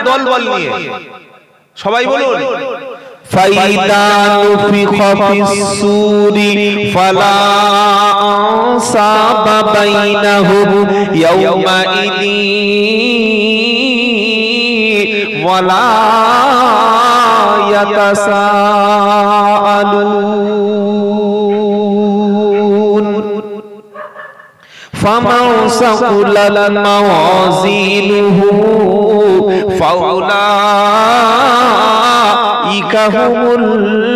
দল বল নিয়ে। সবাই বলুন فإذا نفخ في الصور فلا أنساب بينهم يومئذ ولا يتساءلون فمن ثقلت موازينه فأولئك هم المفلحون।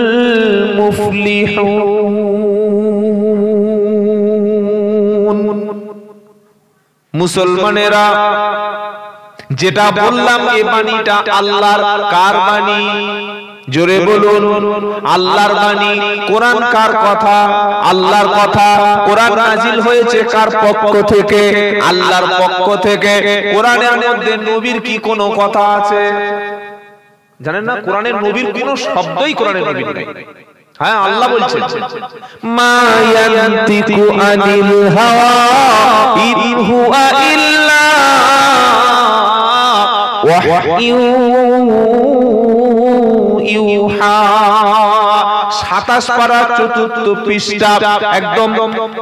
মুসলমানেরা যেটা বললাম এই বাণীটা আল্লাহর কার বাণী? জোরে বলুন আল্লাহর বাণী। কোরআন কার কথা? আল্লাহর কথা। কোরআন নাজিল হয়েছে কার পক্ষ থেকে? আল্লাহর পক্ষ থেকে। কোরআনের মধ্যে নবীর কি কোনো কথা আছে? জানেন না কোরআনের নবীর কোনো শব্দই কোরআনের নবীর নেই। হ্যাঁ আল্লাহ বলছেন মা ইয়ানতিকু আনিল হাওয়া ইন হুয়া ইল্লা ওয়াহয়ু ইউহা। 27 পারা 4th পৃষ্ঠা একদম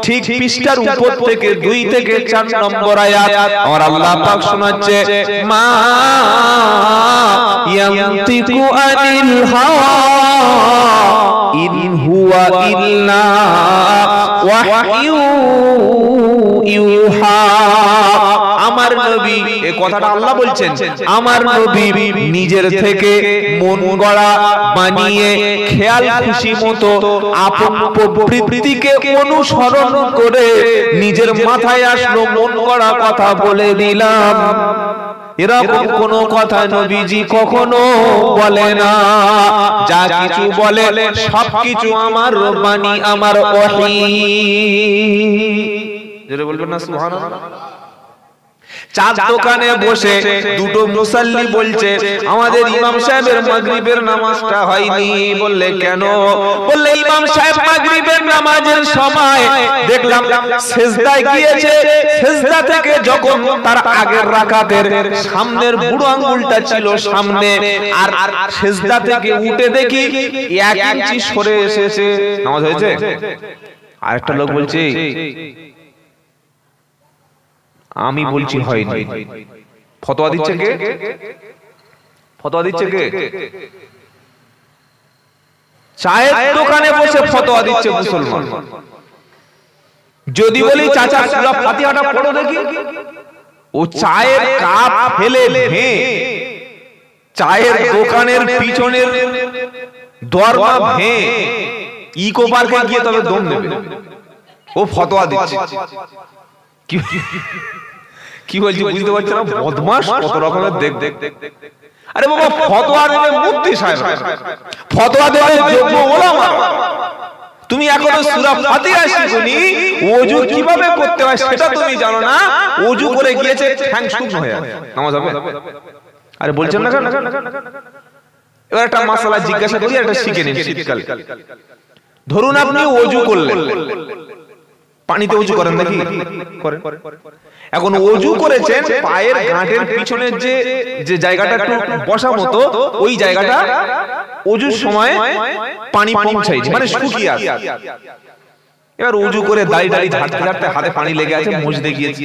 ঠিক পৃষ্ঠার উপর থেকে 2 থেকে 4 নম্বর আয়াত আমার আল্লাহ পাক শোনাচ্ছে মা ইয়ানতিকু আনিল হাওয়া ইন হুয়া ইল্লা ওয়াহয়ু ইউহা। আমার নবী, এই কথাটা আল্লাহ বলছেন, আমার নবী নিজের থেকে মন গড়া বানিয়ে খেয়াল খুশি মতো আপন প্রবৃত্তিকে অনুসরণ করে নিজের মাথায় আসলো মন গড়া কথা বলে দিলাম। এরকম কোন কথা নবীজি কখনো বলে না। যা কিছু বলে সবকিছু আমার বাণী, আমার ওহী। জোরে বলবেন না সুবহানাল্লাহ। চার দোকানে বসে দুটো মুসাল্লি বলছে আমাদের ইমাম সাহেবের মাগরিবের নামাজটা হয়নি। বললে কেন? বললে ইমাম সাহেব মাগরিবের নামাজের সময় দেখলাম সিজদায় গিয়েছে, সিজদা থেকে যখন তার আগের রাকাতের সামনের বুড়ো আঙ্গুলটা ছিল সামনে, আর সিজদা থেকে উঠে দেখি 1 ইঞ্চি সরে এসেছে। নামাজ হয়েছে? আরেকটা লোক বলছে আমি বলছি হয়নি। ফতোয়া দিচ্ছে কে? ফতোয়া দিচ্ছে কে? চায়ের দোকানে বসে ফতোয়া দিচ্ছে মুসলমান। যদি বলি চাচা সূরা ফাতিহাটা পড়ো দেখি, ও চায়ের কাপ ফেলে ভেঙে চায়ের দোকানের পিছনের দরজা ভেঙে ইকো পার্কে গিয়ে তবে দম নেবে। ও ফতোয়া দিচ্ছে। কি বলছি বুঝতে পারছেন না? বদমাশ কত রকমের দেখ। আরে বাবা ফতোয়া দেবে মুফতি সাহেব, ফতোয়া দেবে যোগ্য ওলামা। তুমি এখনো সূরা ফাতিহা শিখোনি, ওযু কিভাবে করতে হয় সেটা তুমি জানো না। ওযু করে গিয়েছে ঠ্যাং শুকনো হয়ে যাবে, নামাজ হবে? আরে বলছেন না কেন? এবার একটা মাসালা জিজ্ঞাসা করি, একটা শিখে নিন শীতকালে। ধরুন আপনি ওযু করলেন, পানিতে ওযু করেন নাকি? করেন। এখন ওযু করেছেন, পায়ের গাঁটের পিছনের যে জায়গাটা একটু বসা মতো, ওই জায়গাটা ওযুর সময় পানি পৌঁছায়নি, মানে শুকিয়ে আছে। এবার ওযু করে দাড়ি ঝাড়তে হাতে পানি লেগে আছে, মুছতে গিয়েছে।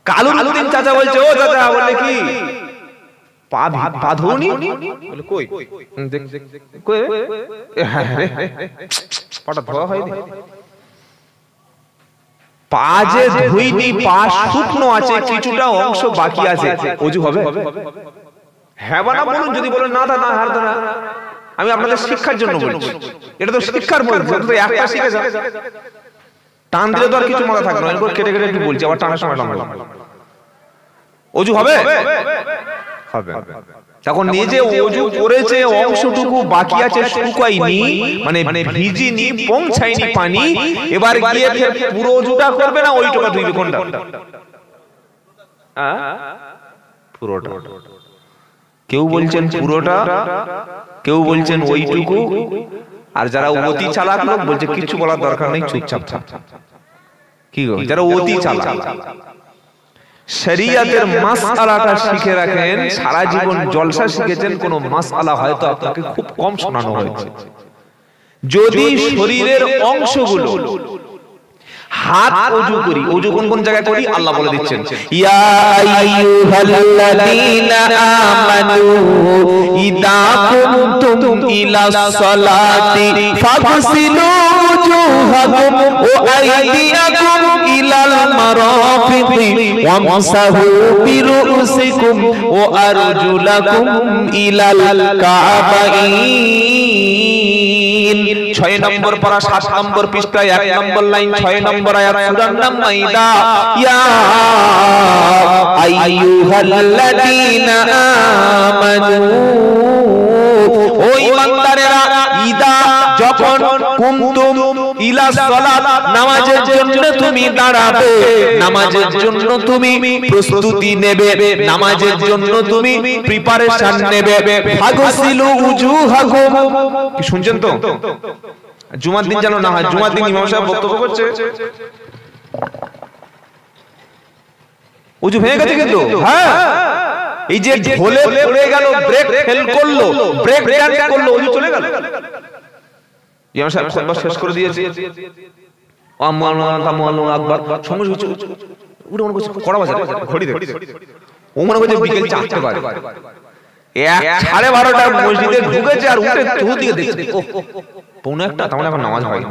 কালুদ্দিন চাচা বলছে, ও চাচা, বললে কি পা ধোনি? বলে কই কই, পাটা ধোয়া হয়নি। পা যে ধুইনি, পা শুকনো আছে, কিছুটা অংশ বাকি আছে, ওযু হবে? হ্যাঁ বা না বলুন। যদি বলেন না না হার না, আমি আপনাদের শিক্ষার জন্য বলছি। এটা তো শিক্ষার বলছি, এটা তো একটা শিখে যাবে। টান দিলে তো আর কিছু মাথা থাকবে না। এরপর কেটে একটু বলছি, আবার টানার সময় টানবো। ওযু হবে? হবে। তখন নিজে ওযু করেছে, অংশটুকু বাকি আছে, শুকায়নি, মানে ভিজিনি, পৌঁছায়নি পানি। এবার গিয়ে পুরো ওযুটা করবে না ওইটুকু ধুইবে? কোনটা? পুরোটা। কেউ বলছেন পুরোটা, কেউ বলছেন ওইটুকু, আর যারা অতি চালাক লোক বলছে কিছু বলার দরকার নেই, চুপচাপ থাক। কি গো যারা অতি চালাক, শরিয়াতের মাসআলাটা শিখে রাখেন, সারা জীবন জলসা শিখেছেন, কোন মাসআলা হয়তো আপনাকে খুব কম শোনানো হয়েছে। যদি শরীরের অংশগুলো হাত ওযু করি, ওযু কোন কোন জায়গায় করি আল্লাহ বলে দিচ্ছেন, ইয়া আইয়ুহাল্লাযীনা আমানু ইযা কুমতুম ইলাস সালাতি ফাগসিলু ওয়ুজুহাকুম ওয়া আইদিয়াকুম ইলাল মারাফিকি ওয়ামসাহু বিরুসিকুম ওয়া আরজুলাকুম ইলাল কাবাইন। 6 নম্বর পারা 7 নম্বর পৃষ্ঠায় 1 নম্বর লাইন 6 নম্বর আয়াত সূরা মাইদা, ইয়া আইয়ুহাল্লাযীনা আমানু, ও ঈমানদারেরা, ইদা যখন কুমতুম ইলা সালাত নামাজের জন্য তুমি দাঁড়াবে, নামাজের জন্য তুমি প্রস্তুতি নেবে, নামাজের জন্য তুমি প্রিপারেশন নেবে, ফাগসিলু উজুহাকুম। কি শুনছেন তো? জুমার দিন যেন না হয়, জুমার দিন ইমাম সাহেব বক্তব্য করছে, ওযু ভেঙে গেছে কিন্তু, হ্যাঁ এই যে ঢোলে পড়ে গেল, ব্রেক ফেল করলো, ব্রেক ড্যান্স করলো, ওযু চলে গেল। ইমাম সাহেব খুতবা শেষ করে দিয়েছে, আল্লাহু আকবার, সঙ্গে সঙ্গে উঠে মনে করছে কড়া বাজে, ঘড়ি দেখে ও মনে করছে বিকেল 4টা বাজে, 12:30টার মসজিদে ঢুকেছে আর উঠে চৌদিকে দেখছে, ও পৌনে একটা, তাহলে এখন নামাজ হয়,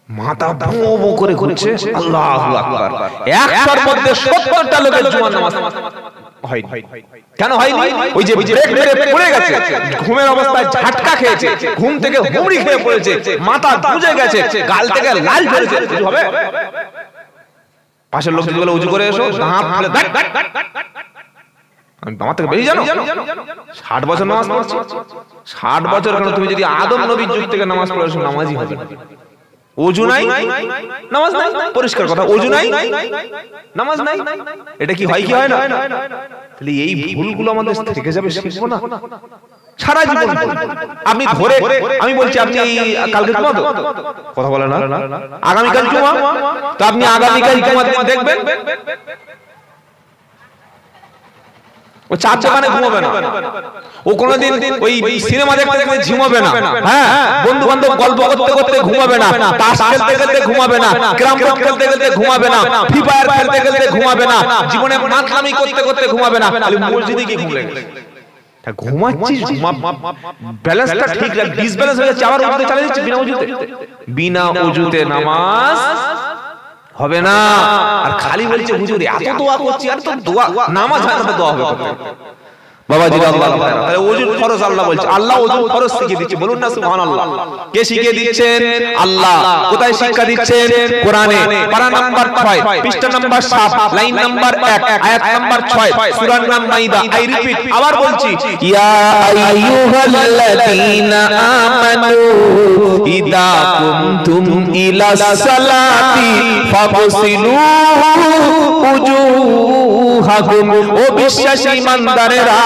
মাথা ভো ভো করে ঘুরছে, আল্লাহু আকবার। 100টার মধ্যে 70টা লোকের জুমার নামাজ হয়নি। কেন হয়নি? ওই যে ব্রেক মেরে পড়ে গেছে, ঘুমের অবস্থায় ঝাটকা খেয়েছে, ঘুম থেকে হুমড়ি খেয়ে পড়েছে, মাথা বুজে গেছে, গাল থেকে লাল ঝরেছে, কিছু হবে? পাশের লোক যদি বলে উজু করে এসো, দাঁত ফেলে দেখ, আমি আমার থেকে বেশি জানো? 60 বছর নামাজ পড়ছি, 60 বছর কেন, তুমি যদি আদম নবীর যুগ থেকে নামাজ পড়েছো, নামাজই হবে না। ওযু নাই, নামাজ নাই, পরিষ্কার কথা, ওযু নাই, নামাজ নাই, এটা কি হয় কি হয় না? তাহলে এই ভুলগুলো আমাদের থেকে যাবে, শিখবো না সারা জীবন। আপনি ধরে, আমি বলছি আপনি কালকে জুমা তো কথা বলে না, আগামীকাল জুমা, তো আপনি আগামীকাল জুমার দিন দেখবেন ও চার দোকানে ঘুমাবে না, ও কোনোদিন ওই সিনেমা দেখতে দেখতে ঘুমাবে না, হ্যাঁ বন্ধু বান্ধব গল্প করতে করতে ঘুমাবে না, তাস খেলতে খেলতে ঘুমাবে না, ক্যারাম বোর্ড খেলতে খেলতে ঘুমাবে না, ফ্রি ফায়ার খেলতে খেলতে ঘুমাবে না, জীবনে মাতলামি করতে করতে ঘুমাবে না, খালি মসজিদে গিয়ে ঘুম লেগে ঘুমাচ্ছিস, ব্যালেন্সটা ঠিক রাখ, ডিসব্যালেন্স হয়ে যাচ্ছে, আবার উঠতে চালিয়ে দিচ্ছিস বিনা ওযুতে, বিনা ওযুতে নামাজ হবে না। আর খালি বলছে হুজুর এত দোয়া করছি, আর তো দোয়া নামাজ হয় না, তো দোয়া হবে কোথায়? বাবাজি আল্লাহ, তাহলে ওযুর ফরজ আল্লাহ বলছে, আল্লাহ ওযুর ফরজ শিখিয়ে দিচ্ছে, বলুন না সুবহানাল্লাহ। কে শিখিয়ে দিচ্ছেন? আল্লাহ। কোথায় শিক্ষা দিচ্ছেন? কোরআনে, পারা নাম্বার 6, পৃষ্ঠা নাম্বার 7, লাইন নাম্বার 1, আয়াত number 6, Surah Maida. I repeat, আবার বলছি, ইয়া আইয়ুহাল্লাযীনা আমানু ইযা কুমতুম ইলাস সালাতি ফাগসিলু উজুহাকুম। ও বিশ্বাসী ইমানদারেরা,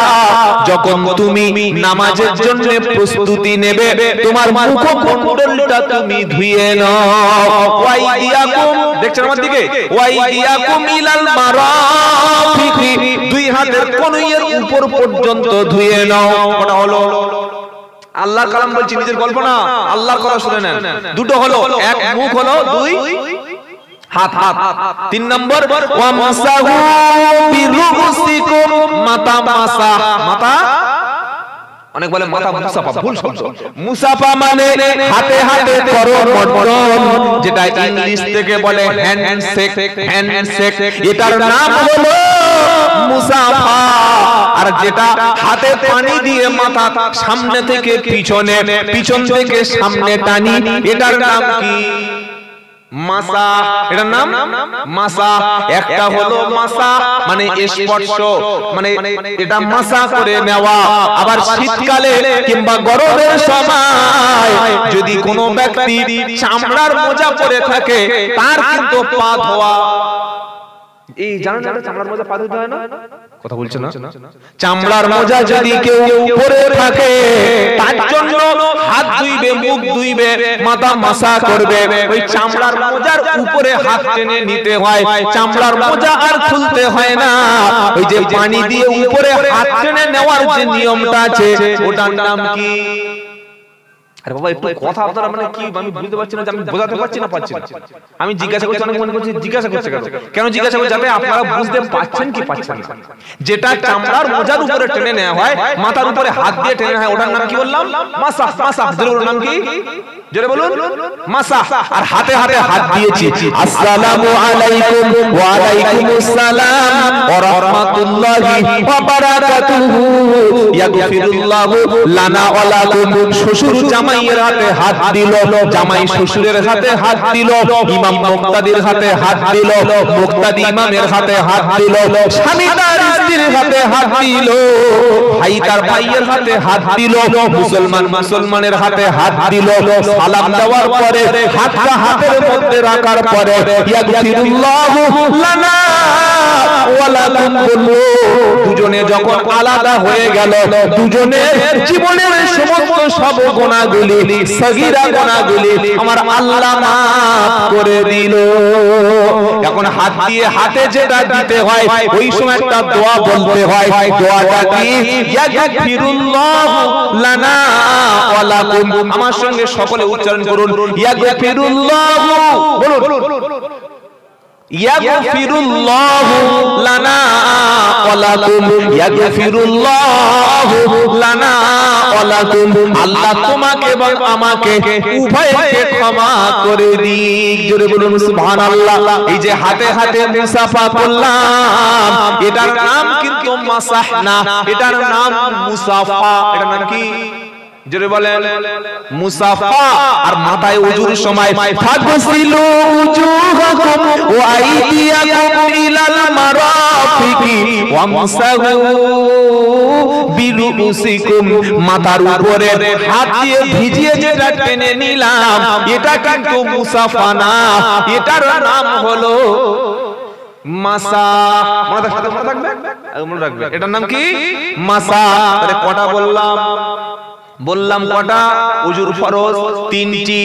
যখন তুমি নামাজের জন্য প্রস্তুতি নেবে, তোমার মুখমণ্ডলটা তুমি ধুয়ে নাও। ওয়াইদিয়াকুম, দেখছেন আমার দিকে, ওয়াইদিয়াকুম ইলাল মারাফিকি, দুই হাতের কনুইয়ের উপর পর্যন্ত ধুয়ে নাও। কটা হলো? আল্লাহর কালাম বলছি, নিজের গল্প না, আল্লাহর কথা শুনে নেন। দুটো হলো, এক মুখ হলো, দুই হাত, হাত। 3 নম্বর ওয়ামসাহু বিরুসিকুম, মাথা মাসা, মাথা অনেক বলে মাথা মুসাফা, ভুল শব্দ। মুসাফা মানে হাতে হাতে করমর্দন, যেটা ইংলিশ থেকে বলে হ্যান্ডশেক, হ্যান্ডশেক, এটার নাম হলো মুসাফা। আর যেটা হাতে পানি দিয়ে মাথা সামনে থেকে পিছনে, পিছন থেকে সামনে টানি, এটার নাম কি? মাসা। এটার নাম মাসা। একটা হলো মাসা মানে স্পর্শ, মানে এটা মাসা করে নেওয়া। আবার শীতকালে কিংবা গরমের সময় যদি কোনো ব্যক্তি চামড়ার মোজা পরে থাকে, তার কিন্তু পা ধোয়া এই জানেন না চামড়ার মোজা পা ধুতে হয় না? কথা বলছে না? চামড়ার মোজা যদি কেউ পরে থাকে তার জন্য হাত ধুইবে, মুখ ধুইবে, মাথা মাসা করবে, ওই চামড়ার মোজার উপরে হাত টেনে নিতে হয়। চামড়ার মোজা আর খুলতে হয় না। ওই যে পানি দিয়ে উপরে হাত টেনে নেওয়ার যে নিয়মটা আছে ওটার নাম কি? আরে বাবা একটু কথা আপনারা মানে কি আমি বুঝতে পারছি না, যে আমি বোঝাতে পারছি না পাচ্ছি না। আমি জিজ্ঞাসা করছি, অনেক মনে করছি জিজ্ঞাসা করছে কেন জিজ্ঞাসা করছি, যাতে আপনারা বুঝতে পারছেন কি পাচ্ছেন না। যেটা চামড়ার মোজার উপরে টেনে নেওয়া হয়, মাথার উপরে হাত দিয়ে টেনে হয়, ওটার নাম কি বললাম? মাসাহ। মাসাহ জোরে নাম কি? জোরে বলুন মাসাহ। আর হাতে হাতে হাত দিয়েছি। আসসালামু আলাইকুম ওয়া আলাইকুমুস সালাম ওয়া রাহমাতুল্লাহি ওয়া বারাকাতুহু। ইয়াগফিরুল্লাহু লানা ওয়া লাকুম। শ্বশুর জামাইয়ের হাতে হাত দিল, জামাই শ্বশুরের হাতে হাত দিল, ইমাম মুক্তাদির হাতে হাত দিল, মুক্তাদি ইমামের হাতে হাত দিল, স্বামী তার স্ত্রীর হাতে হাত দিল, ভাই তার ভাইয়ের হাতে হাত দিল, মুসলমান মুসলমানের হাতে হাত দিল। সালাম দেওয়ার পরে হাতটা হাতের মধ্যে রাখার পরে ইয়াগফিরুল্লাহু লানা ওয়া লাকুম বললো। দুজনে যখন আলাদা হয়ে গেল, দুজনের জীবনের সমস্ত সব গুনাহগুলি, সগীরা গুনাহগুলি আমার আল্লাহ মাফ করে দিল। এখন হাত দিয়ে হাতে যেটা দিতে হয়, ওই সময় একটা দোয়া বলতে হয়। দোয়াটা কি? ইয়াগফিরুল্লাহু লানা ওয়া লাকুম। আমার সঙ্গে সকলে উচ্চারণ করুন, ইয়াগফিরুল্লাহু, বলুন, ইয়াগফিরুল্লাহু লানা ওয়া লাকুম, ইয়াগফিরুল্লাহু লানা ওয়া লাকুম। আল্লাহ তোমাকে এবং আমাকে উভয়কে ক্ষমা করে দিক। জোরে বলুন সুবহানাল্লাহ। এই যে হাতে হাতে মুসাফা করলাম, এটার নাম কিন্তু মাসাহ না, এটার নাম মুসাফা। এটার নাম কি? জোরে বলেন মুসাফা। আর মাথায় ওযুর সময় ফাগসিলু উজুহাকুম ওয়া আইদিয়াকুম ইলাল মারাফিকি ওয়ামসাহু বিরুসিকুম। মাথার উপরে হাত দিয়ে ভিজিয়ে যেটা টেনে নিলাম, এটা কিন্তু মুসাফা না, এটার নাম হলো মাসাহ। মনে থাকবে, মনে রাখবে, এটার নাম কি? মাসাহ। তাহলে কটা বললাম কটা? ওযুর ফরজ তিনটি।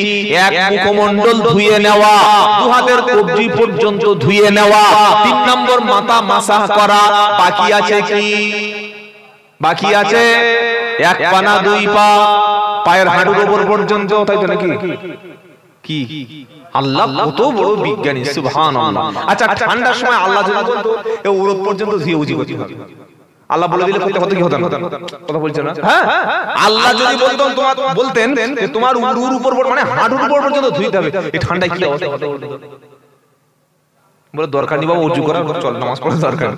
এক, মুখমণ্ডল ধুয়ে নেওয়া, দু হাতের কবজি পর্যন্ত ধুয়ে নেওয়া। 3 নম্বর মাথা মাসাহ করা। বাকি আছে কি? বাকি আছে 1 পা না 2 পা, পায়ের হাঁটুর উপর পর্যন্ত, তাই তো নাকি? কি আল্লাহ কত বড় বিজ্ঞানী, সুবহানাল্লাহ। আচ্ছা ঠান্ডার সময় আল্লাহ যদি বলতো এ উরুপ পর্যন্ত ধুয়ে উজি করতে হবে, আল্লাহ বলে দিলে করতে কত কি হতো না? কথা বলছো না? হ্যাঁ, আল্লাহ যদি বলতেন যে তোমার উরুর উপর মানে হাঁটুর উপর পর্যন্ত ধুইতে হবে, এই ঠান্ডায় কি অবস্থা হতো? বলে দরকার নেই বাবা, ওযু করার, চল নামাজ পড়ার দরকার।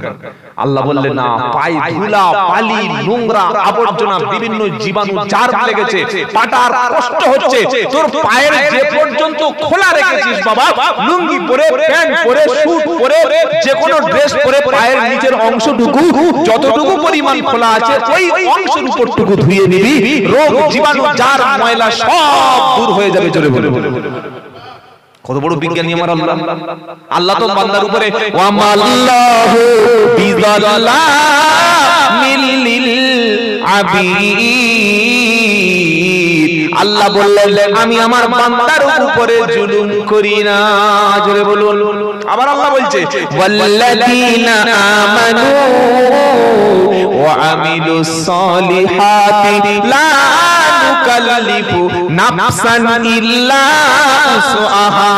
আল্লাহ বললেন না, পায়ে ধুলা, বালি, নোংরা, আবর্জনা, বিভিন্ন জীবাণু জার লেগেছে, পাটার কষ্ট হচ্ছে, তোর পায়ের যে পর্যন্ত খোলা রেখেছিস বাবা, লুঙ্গি পরে, প্যান্ট পরে, স্যুট পরে, যে কোনো ড্রেস পরে, পায়ের নিচের অংশটুকু যতটুকু পরিমাণ খোলা আছে ওই অংশের উপরটুকু ধুয়ে নিবি, রোগ জীবাণু জার ময়লা সব দূর হয়ে যাবে। জোরে বলে কত বড় বিজ্ঞানী আমার আল্লাহ। আল্লাহ তো বান্দার উপরে ওয়ামাল্লাহু বিযাল্লামিল লিল আবিদ। আল্লাহ বললেন আমি আমার বান্দার উপরে জুলুম করি না। জোরে বলুন। আবার আল্লাহ বলছে ওয়াল্লাযীনা আমানু ওয়া আমিলুস সলিহাতি লা নুকাল্লিফু নাফসান ইল্লা উসআহা।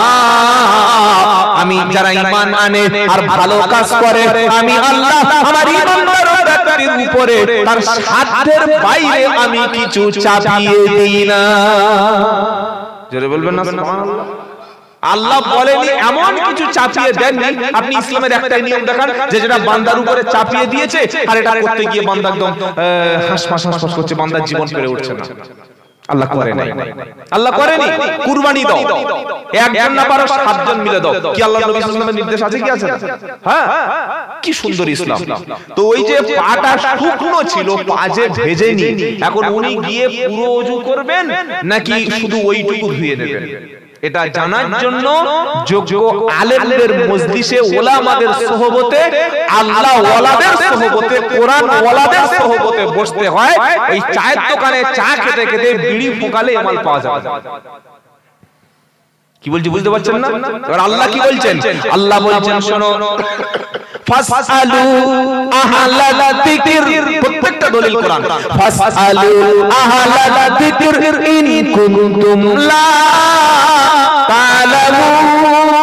আমি যারা ঈমান আনে আর ভালো কাজ করে, আমি আল্লাহ আমার ঈমানদার ব্যক্তির উপরে তার সাধ্যের বাইরে আমি কিছু চাপিয়ে দিই না। জোরে বলবেন না সুবহানাল্লাহ। আল্লাহ বলেনি এমন কিছু চাপিয়ে দেননি। আপনি ইসলামের একটা নিয়ম দেখান যে যেটা বান্দার উপরে চাপিয়ে দিয়েছে আর এটা করতে গিয়ে বান্দা একদম হাসপাস করছে, বান্দার জীবন পেরে উঠছে না। আল্লাহ করে নাই, আল্লাহ করেনি। কুরবানি দাও, একজন না পারো 7 জন মিলে দাও। কি আল্লাহ নবী সাল্লাল্লাহু আলাইহি ওয়াসাল্লামের নির্দেশ আছে কি আছে না? হ্যাঁ, কি সুন্দর ইসলাম। তো ওই যে পাটা শুকনো ছিল, পাজে ভেজেনি, এখন উনি গিয়ে পুরো ওযু করবেন নাকি শুধু ওইটুকু ধুয়ে নেবেন? এটা জানার জন্য যোগ্য আলেমদের মজলিসে, ওলামাদের সোহবতে, আল্লাহ ওয়ালাদের সোহবতে, কোরআন ওয়ালাদের সোহবতে বসতে হয়। এই চায়ের দোকানে চা খেতে খেতে বিড়ি ফোকালে মাল পাওয়া যাবে। কি বলছি বুঝতে পারছেন না? এবার আল্লাহ কি বলছেন? আল্লাহ বলছেন শোনো, ফাসআলু আহলাল যিকর, প্রত্যেকটা দলিল কোরআন, ফাসআলু আহলাল যিকর ইন কুনতুম লা তা'লামুন।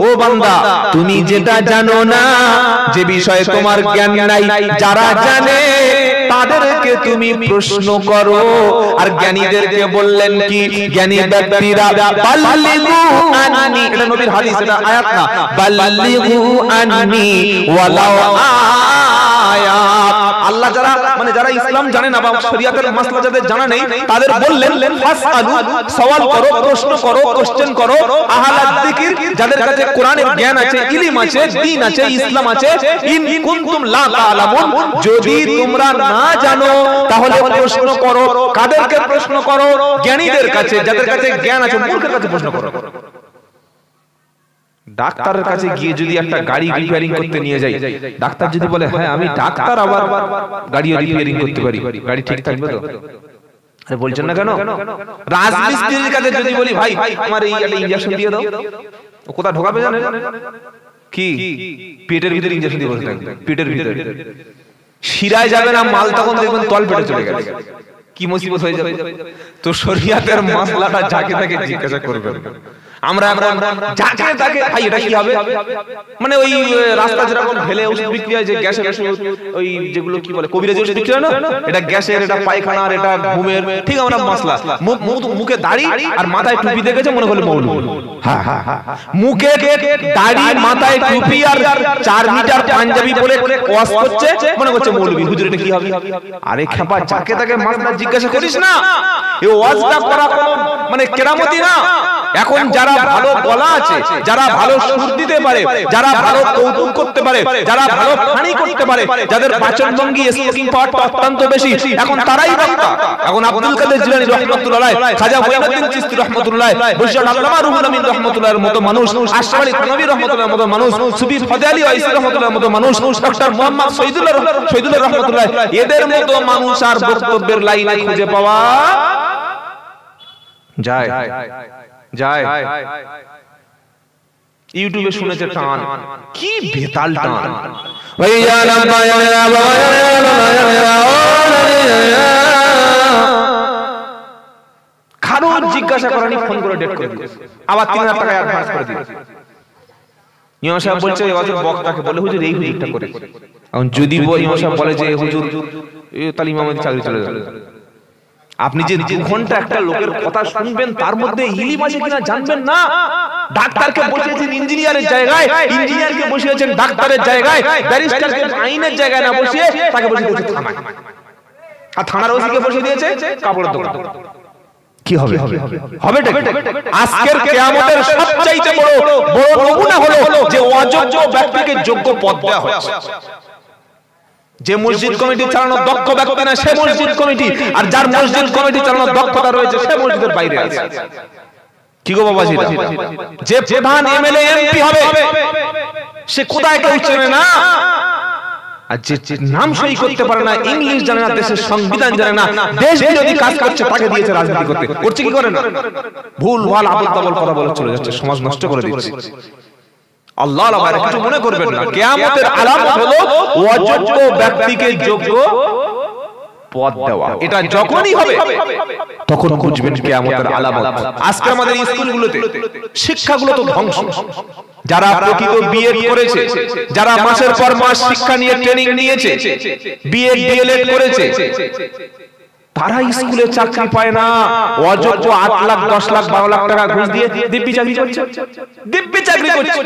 ও বান্দা, তুমি যেটা জানো না, যে বিষয়ে তোমার জ্ঞান নাই, যারা জানে তাদেরকে তুমি প্রশ্ন করো। আর জ্ঞানীদেরকে বললেন কি? জ্ঞানী ব্যক্তিরা বাল্লিগু আন্নি, এটা নবীর হাদিস, এটা আয়াত না, বাল্লিগু আন্নি ওয়ালাউ আয়াত। আল্লাহ যারা মানে যারা ইসলাম জানে না বা শরিয়াতের মাসলা যাদের জানা নেই, তাদের বললেন ফাসআলু, সওয়াল করো, প্রশ্ন করো, কোশ্চেন করো, আহলাল যিকর, যাদের কাছে কোরআনের জ্ঞান আছে, ইলম আছে, দ্বীন আছে, ইসলাম আছে, ইন কুনতুম লা তা'লামুন, যদি তোমরা না জানো তাহলে প্রশ্ন করো। কাদেরকে প্রশ্ন করো? জ্ঞানীদের কাছে, যাদের কাছে জ্ঞান আছে। মূর্খের কাছে প্রশ্ন করো। ডাক্তারের কাছে গিয়ে যদি একটা গাড়ি রিপেয়ারিং করতে নিয়ে যাই, ডাক্তার যদি বলে হ্যাঁ আমি ডাক্তার, আবার গাড়ি রিপেয়ারিং করতে পারি, গাড়ি ঠিক থাকবে তো? আরে বলছেন না কেন? রাজমিস্ত্রির কাছে যদি বলি ভাই আমার এই একটা ইনজেকশন দিয়ে দাও, ও কোথা ঢোকাবে জানেন? কি পেটের ভিতরে ইনজেকশন দিয়ে বসে থাকবে, পেটের ভিতরে শিরায় যাবে না মাল, তখন দেখবেন তল পেটে চলে গেছে, কি মুসিবত হয়ে যাবে। তো শরিয়াতের মাসলাটা যাকে তাকে জিজ্ঞাসা করবেন। আমরা যাকে তাকে ভাই এটা কি হবে, মানে ওই রাস্তা যেরকম ঢেলে ওষুধ বিক্রি হয়, যে গ্যাসের ওষুধ, ওই যেগুলো কি বলে কবিরাজি ওষুধ বিক্রি হয় না, এটা গ্যাসের, এটা পায়খানার, এটা ঘুমের, ঠিক আমরা মাসলা। মুখে দাড়ি আর মাথায় টুপি দেখেছে মনে হলো মৌলবি। হ্যাঁ হ্যাঁ হ্যাঁ, মুখে দাড়ি, মাথায় টুপি আর 4 মিটার পাঞ্জাবি পরে ওয়াজ করছে, মনে করছে মৌলবি। হুজুর এটা কি হবে? আরে খেপা, যাকে তাকে মাসলা জিজ্ঞাসা করিস না। এই ওয়াজটা করা কোনো মানে কেরামতি না। এখন যারা ভালো গলা আছে, যারা ভালো সুর দিতে পারে, যারা ভালো কৌতুক করতে পারে, যারা ভালো ফানি করতে পারে, যাদের পাচনভঙ্গি স্পিকিং পাওয়ারটা অত্যন্ত বেশি, এখন তারাই বক্তা। এখন আব্দুল কাদের জিলানী রাহমাতুল্লাহ, খাজা মুঈনুদ্দিন চিশতি রাহমাতুল্লাহ, বশির আল্লামা রুহুল আমিন রাহমাতুল্লাহর মতো মানুষ, আশরাফ আলী থানভী রাহমাতুল্লাহর মতো মানুষ, সুফি ফজল আলী ওয়াইসি রাহমাতুল্লাহর মতো মানুষ, ডক্টর মুহাম্মদ শহীদুল্লাহ রাহমাতুল্লাহ, এদের মতো মানুষ আর বক্তব্যের লাইনে খুঁজে পাওয়া যায় যায়। ইউটিউবে শুনেছে টান, কি বেতাল টান। কারো জিজ্ঞাসা করেনি, ফোন করে ডেট করে দিয়েছে, আবার 3000 টাকা অ্যাডভান্স করে দিয়েছে। ইমাম সাহেব বলছে এবারে বক্তাকে বলে হুজুর এই হুজুরটা করে। এখন যদি ইমাম সাহেব বলে যে হুজুর তাহলে ইমামের চাকরি চলে যাবে। আপনি যে 2 ঘন্টা একটা লোকের কথা শুনবেন, তার মধ্যে ইলম আছে কিনা জানবেন না। ডাক্তারকে বসিয়েছেন ইঞ্জিনিয়ারের জায়গায়, ইঞ্জিনিয়ারকে বসিয়েছেন ডাক্তারের জায়গায়, ব্যারিস্টারকে আইনের জায়গায় না বসিয়ে তাকে বসিয়ে দিয়েছে থানায়, আর থানার ওসিকে বসিয়ে দিয়েছে কাপড়ের দোকান। কি হবে? হবে আজকের কিয়ামতের সবচাইতে বড় নমুনা হলো যে অযোগ্য ব্যক্তিকে যোগ্য পদ দেওয়া হয়েছে। যে মসজিদ কমিটি চালানোর দক্ষ ব্যক্তি না, সে মসজিদ কমিটি, আর যার মসজিদ কমিটি চালানোর দক্ষতা রয়েছে সে মসজিদের বাইরে আছে। কি গো বাবাজি, যে প্রধান এমএলএ এমপি হবে সে কোথায় কেউ চেনে না, আর যে নাম সই করতে পারে না, ইংলিশ জানে না, দেশের সংবিধান জানে না, দেশ বিরোধী কাজ করছে, তাকে দিয়েছে রাজনীতি করতে। করছে কি করে না? ভুল ভাল আবল তাবল কথা বলে চলে যাচ্ছে, সমাজ নষ্ট করে দিচ্ছে। আল্লাহ আল্লাহ কিছু মনে করবেন না, কিয়ামতের আলামত হলো অযোগ্য ব্যক্তিকে যোগ্য পদ দেওয়া। এটা যখনই হবে তখন বুঝবেন কিয়ামতের আলামত। আজকে আমাদের স্কুলগুলোতে শিক্ষাগুলো তো ধ্বংস। যারা প্রকৃত বিএড করেছে, যারা মাসের পর মাস শিক্ষা নিয়ে ট্রেনিং নিয়েছে, বিএড ডিএলএড করেছে, তারা স্কুলে চাকরি পায় না। অযোগ্য 8 লাখ 10 লাখ 12 লাখ টাকা ঘুষ দিয়ে দিব্যি চাকরি করছে, দিব্যি চাকরি করছে।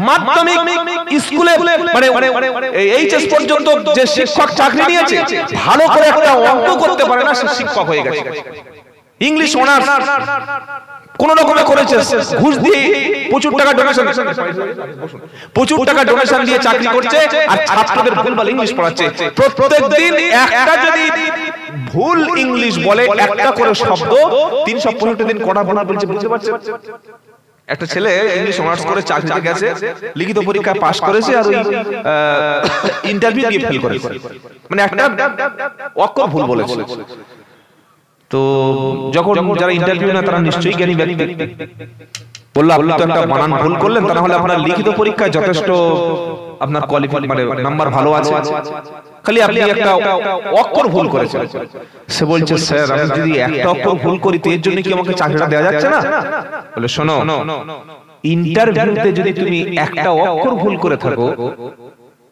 মাধ্যমিক স্কুলে মানে এইচএস পর্যন্ত যে শিক্ষক চাকরি নিয়েছে, ভালো করে একটা অঙ্ক করতে পারে না, সে শিক্ষক হয়ে গেছে। ইংলিশ অনার্স কোন রকমে করেছে, ঘুষ দিয়ে প্রচুর টাকা ডোনেশন দিয়ে চাকরি করছে, আর ছাত্রদের ভুলভাল ইংলিশ পড়াচ্ছে। প্রত্যেকদিন একটা যদি ভুল ইংলিশ বলে একটা করে শব্দ 365 দিন কটা ভুল বলছে, বুঝতে পারছেন? একটা ছেলে ইংলিশ অনার্স করে চাকরিতে গেছে, লিখিত পরীক্ষায় পাশ করেছে আর ওই ইন্টারভিউ দিয়ে ফেল করেছে, মানে একটা অক্ষর ভুল বলেছে। তো যখন যারা ইন্টারভিউ না তারা নিশ্চয়ই জ্ঞানী ব্যক্তি, বললো আপনি তো একটা বানান ভুল করলেন, তা না হলে আপনার লিখিত পরীক্ষায় যথেষ্ট আপনার কোয়ালিফাই মানে নাম্বার ভালো আছে, খালি আপনি একটা অক্ষর ভুল করেছেন। সে বলছে স্যার আমি যদি একটা অক্ষর ভুল করি তো এর জন্য কি আমাকে চাকরিটা দেওয়া যাচ্ছে না? বলে শোনো, ইন্টারভিউতে যদি তুমি একটা অক্ষর ভুল করে থাকো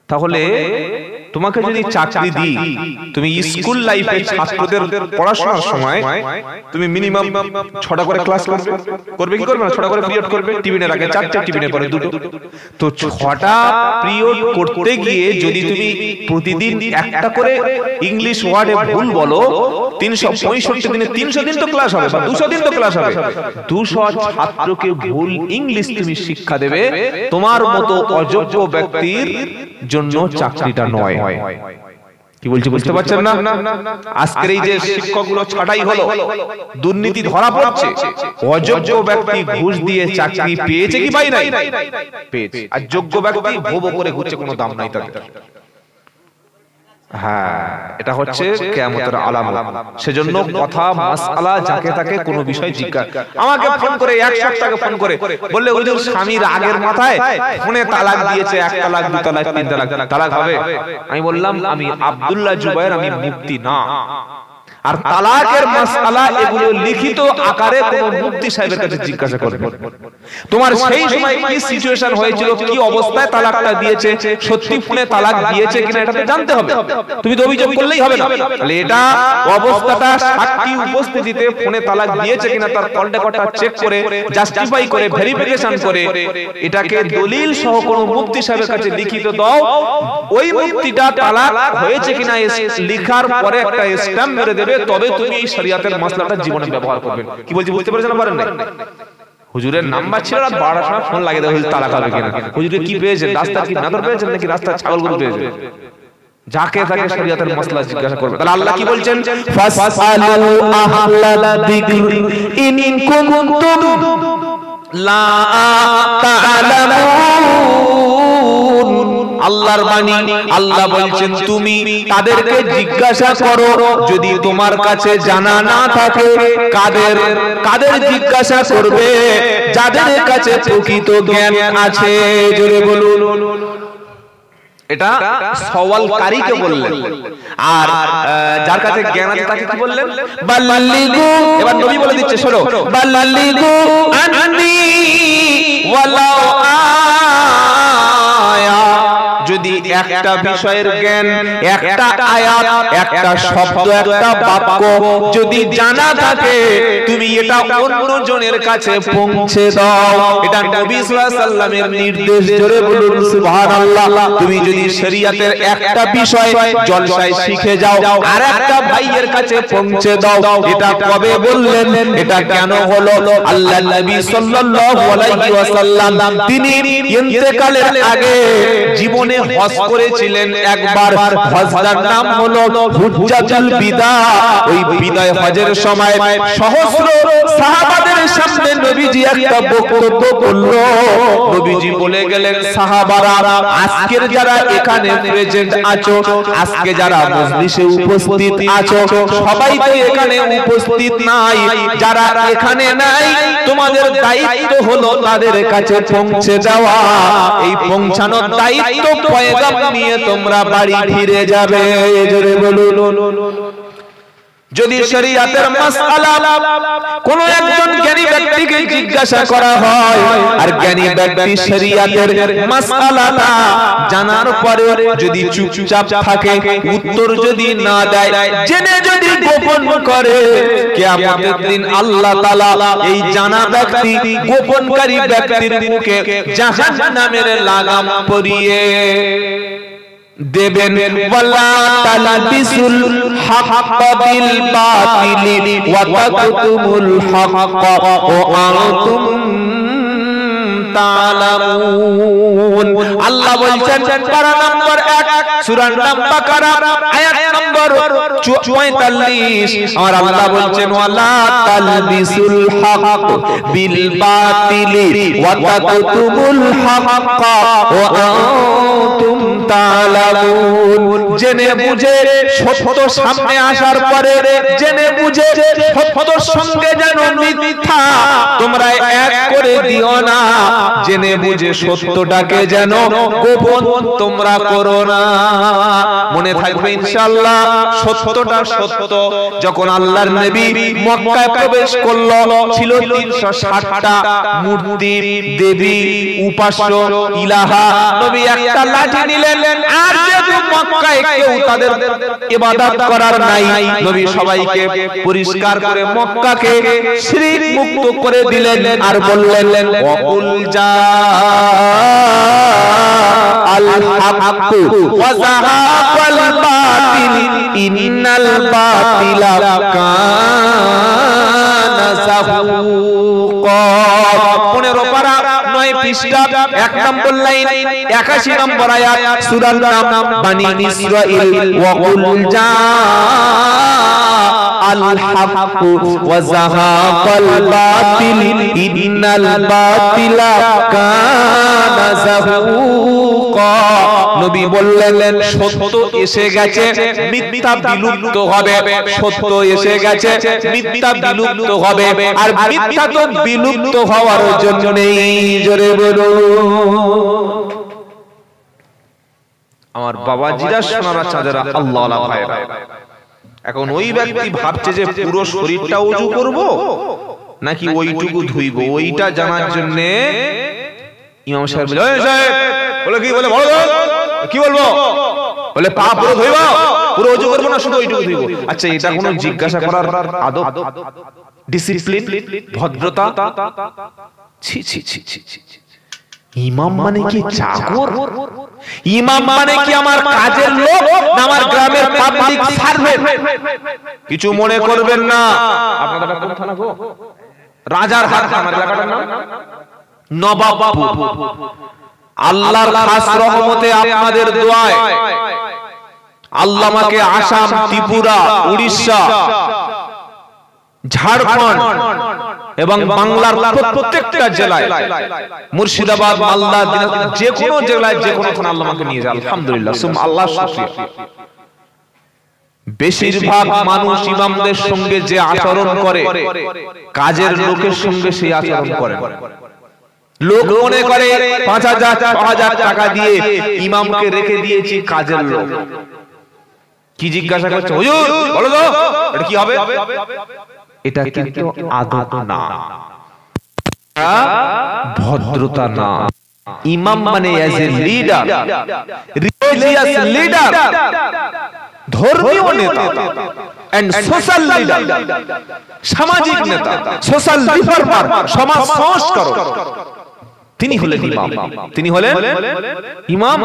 তাহলে তোমাকে যদি চাকরি দিই, তুমি স্কুল লাইফে ছাত্রদের পড়াশোনার সময় তুমি মিনিমাম 6টা করে ক্লাস করবে কি করবে না? 6টা করে পিরিয়ড করবে, টিফিনের আগে 4টে, টিফিনের পরে 2টো। তো 6টা পিরিয়ড করতে গিয়ে যদি তুমি প্রতিদিন একটা করে ইংলিশ ওয়ার্ডে ভুল বলো, 365 দিনে 300 দিন তো ক্লাস হবে বা 200 দিন তো ক্লাস হবে, 200 ছাত্রকে ভুল ইংলিশ তুমি শিক্ষা দেবে, তোমার মতো অযোগ্য ব্যক্তির জন্য চাকরিটা নয়। কি বলছি বুঝতে পারছেন না? আজকের এই যে শিক্ষকগুলো ছাঁটাই হলো, দুর্নীতি ধরা পড়ছে, অযোগ্য ব্যক্তি ঘুষ দিয়ে চাকরি পেয়েছে কি পাই নাই? পেয়েছে। আর যোগ্য ব্যক্তি ভোব করে ঘুরছে, কোনো দাম নাই তাদের। হ্যাঁ, এটা হচ্ছে কিয়ামতের আলামত। সেজন্য কথা মাসআলা যাকে তাকে কোনো বিষয় জিজ্ঞাসা, আমাকে ফোন করে 1 সপ্তাহ আগে ফোন করে বললে হুজুর স্বামীর আগের মাথায় ফোনে তালাক দিয়েছে, 1 তালাক 2 তালাক 3 তালাক, তালাক হবে? আমি বললাম আমি আব্দুল্লাহ জুবায়ের, আমি মুফতি না। আর তালাকের মাসআলা এগুলো লিখিত আকারে কোন মুফতি সাহেবের কাছে জিজ্ঞাসা করবে। তোমার সেই সময় কি সিচুয়েশন হয়েছিল, কি অবস্থায় তালাকটা দিয়েছে, সত্যি ফোনে তালাক দিয়েছে কিনা এটা তো জানতে হবে। তুমি তো অভিযোগ করলেই হবে না, তাহলে এটা অবস্থাটা সাক্ষী উপস্থিতিতে ফোনে তালাক দিয়েছে কিনা তার কল রেকর্ডটা চেক করে, জাস্টিফাই করে, ভেরিফিকেশন করে এটাকে দলিল সহ কোন মুফতি সাহেবের কাছে লিখিত দাও। ওই মুফতিটা তালাক হয়েছে কিনা লেখার পরে একটা স্ট্যাম্প মেরে দেবে, তবে তুমি এই শরিয়াতের মাসলাটা জীবনে ব্যবহার করবেন। কি বলছি বুঝতে পেরেছেন? পারেন না? হুজুরের নাম্বার ছিল, রাত 12টার সময় ফোন লাগিয়ে দেয়, হুজুর তালাক হবে কিনা। হুজুরে কি পেয়েছেন? রাস্তার কি নাদর পেয়েছেন নাকি রাস্তার ছাগলগুলো পেয়েছেন? যাকে তাকে শরিয়াতের মাসলা জিজ্ঞাসা করবে। তাহলে আল্লাহ কি বলছেন? ফাসআলু আহলাল যিকরি ইন কুনতুম লা তা'লামুন। আল্লাহর বাণী, আল্লাহ বলছেন তুমি তাদেরকে জিজ্ঞাসা করো যদি তোমার কাছে জানা না থাকে। কাদের জিজ্ঞাসা করবে? যাদের কাছে প্রকৃত জ্ঞান আছে। জোরে বলুন। এটা সওয়ালকারীকে বললেন, আর যার কাছে জ্ঞান আছে তাকে কি বললেন? বাল্লিগু। এবার নবী বলে দিচ্ছে শোনো, বাল্লিগু আননি ওয়ালাউ আয়া। যদি একটা বিষয়ের জ্ঞান, একটা আয়াত, একটা শব্দ, একটা বাক্য যদি জানা থাকে, তুমি এটা অন্যজনের কাছে পৌঁছে দাও। এটা নবী সাল্লাল্লাহু আলাইহি সাল্লামের নির্দেশ। জোরে বলুন সুবহানাল্লাহ। তুমি যদি শরীয়তের একটা বিষয় জলসায় শিখে যাও, আর একটা ভাইয়ের কাছে পৌঁছে দাও। এটা কবে বললেন? এটা কেন হলো? আল্লাহ নবী সাল্লাল্লাহু আলাইহি ওয়াসাল্লাম তিনি ইন্তেকালের আগে জীবনে হজ করেছিলেন একবার। হজটার নাম হলো হুজ্জাতুল বিদা। ওই বিদায় হজের সময় সহস্র সাহাবাদের সামনে নবীজি একটা বক্তব্য করলো। নবীজি বলে গেলেন, সাহাবারা আজকের যারা এখানে প্রেজেন্ট আছো, আজকে যারা মজলিসে উপস্থিত আছো, সবাই তো এখানে উপস্থিত নাই। যারা এখানে নাই, তোমাদের দায়িত্ব হলো তাদের কাছে পৌঁছে যাওয়া। এই পৌঁছানোর দায়িত্ব পয়গাম নিয়ে তোমরা বাড়ি ফিরে যাবে। জোরে বলুন। যদি শরীয়তের মাসআলা কোন একজন জ্ঞানী ব্যক্তিকে জিজ্ঞাসা করা হয়, আর জ্ঞানী ব্যক্তি শরীয়তের মাসআলাটা জানার পরে যদি চুপচাপ থাকে, উত্তর যদি না দেয়, জেনে যদি গোপন করে, কিয়ামতের দিন আল্লাহ তাআলা এই জানা ব্যক্তি, গোপনকারী ব্যক্তির মুখে জাহান্নামের লাগাম পরিয়ে দেবেন। ওয়ালা তালবিসুল হাক্কা বিল বাতিলি ওয়া তাকতুমুল হাক্কা ওয়া আনতুম তা'লামুন। আল্লাহ বলছেন পারা নম্বর 1, সূরা নাম বাকারা আয়াত নম্বর 44 আর আল্লাহ বলছেন ওয়ালা তালবিসুল হক বিল বাতিলি ওয়া তাকতুমুল হক্কা ওয়া আনতুম তা'লামুন। জেনে বুঝে সত্য সামনে আসার পরে জেনে বুঝে সত্যর সঙ্গে যেন মিথ্যা তোমরা এক করে দিও না, জেনে বুঝে সত্যটাকে যেন গোপন তোমরা করো না। মনে থাকবে ইনশাআল্লাহ সত্যটা সত্য। যখন আল্লাহর নবী মক্কায় প্রবেশ করলো ছিল 360টা মূর্তি, দেবী, উপাস্য, ইলাহা। নবী একটা লাঠি নিলেন, আর যেহেতু মক্কায় কেউ তাদের ইবাদত করার নাই, নবী সবাইকে পরিষ্কার করে মক্কাকে শিরক মুক্ত করে দিলেন আর বললেন ওয়াকুল জা আল হক ওয়া যাহাকাল বাতিল ইন্নাল বাতিলা কানা যাহুকা। 15 পারা 9 পৃষ্ঠা 1 নম্বর লাইন 81 নম্বর আয়াত সূরার নাম বনী ইসরাঈল ওয়াকুল জা আল হক ওয়া যাহাকাল বাতিল ইন্নাল বাতিলা কানা যাহুকা। নবী বললেন সত্য এসে গেছে, মিথ্যা বিলুপ্ত হবে। সত্য এসে গেছে, মিথ্যা বিলুপ্ত হবে। আর মিথ্যা তো বিলুপ্ত হওয়ার জন্য নেই। জোরে বলুন। আমার বাবাজিরা সোনারা চাঁদেরা আল্লাহ ওয়ালা ভাইরা, এখন ওই ব্যক্তি ভাবছে যে পুরো শরীরটা ওযু করব নাকি ওইটুকু ধুইব, ওইটা জানার জন্য ইমাম সাহেব বলে, এই সাহেব বলে কি বলে বলো কি বলবো, বলে পা পুরো ধুইব, পুরো ওযু করব না শুধু ওইটুকু ধুইব। আচ্ছা, এটা কোনো জিজ্ঞাসা করার আদব, ডিসিপ্লিন, ভদ্রতা? ছি ছি ছি ছি ছি। ইমাম মানে কি চাকর? ইমাম মানে কি আমার কাজের লোক না আমার গ্রামের পাবলিক সার্ভেন্ট? কিছু মনে করবেন না। আপনাদের কোন থানা গো? রাজারহাট থানা, এলাকাটার নাম নবাবপুর। আল্লাহর খাস রহমতে আপনাদের দোয়ায় আল্লাহ আমাকে আসাম, ত্রিপুরা, উড়িষ্যা, ঝাড়খণ্ড এবং বাংলার প্রত্যেকটা জেলায়, মুর্শিদাবাদ, মালদা, দিনাজপুর, যে কোনো জেলায় যে কোনো থানা আল্লাহ আমাকে নিয়ে যায়। আলহামদুলিল্লাহ, আল্লাহ শুকরিয়া। বেশিরভাগ মানুষ ইমামদের সঙ্গে যে আচরণ করে, কাজের লোকের সঙ্গে সেই আচরণ করে। লোক মনে করে 5000 6000 টাকা দিয়ে ইমামকে রেখে দিয়েছি কাজের লোক। কি জিজ্ঞাসা করছে, হুজুর বলো তো এটা কি হবে? এটা কিন্তু আদব না, ভদ্রতা না। ইমাম মানে as a leader, religious leader, ধর্মীয় নেতা এন্ড সোশ্যাল লিডার, সামাজিক নেতা, সোশ্যাল রিফর্মার, সমাজ সংস্কারক, তিনি হলেন ইমাম। তিনি হলেন ইমাম।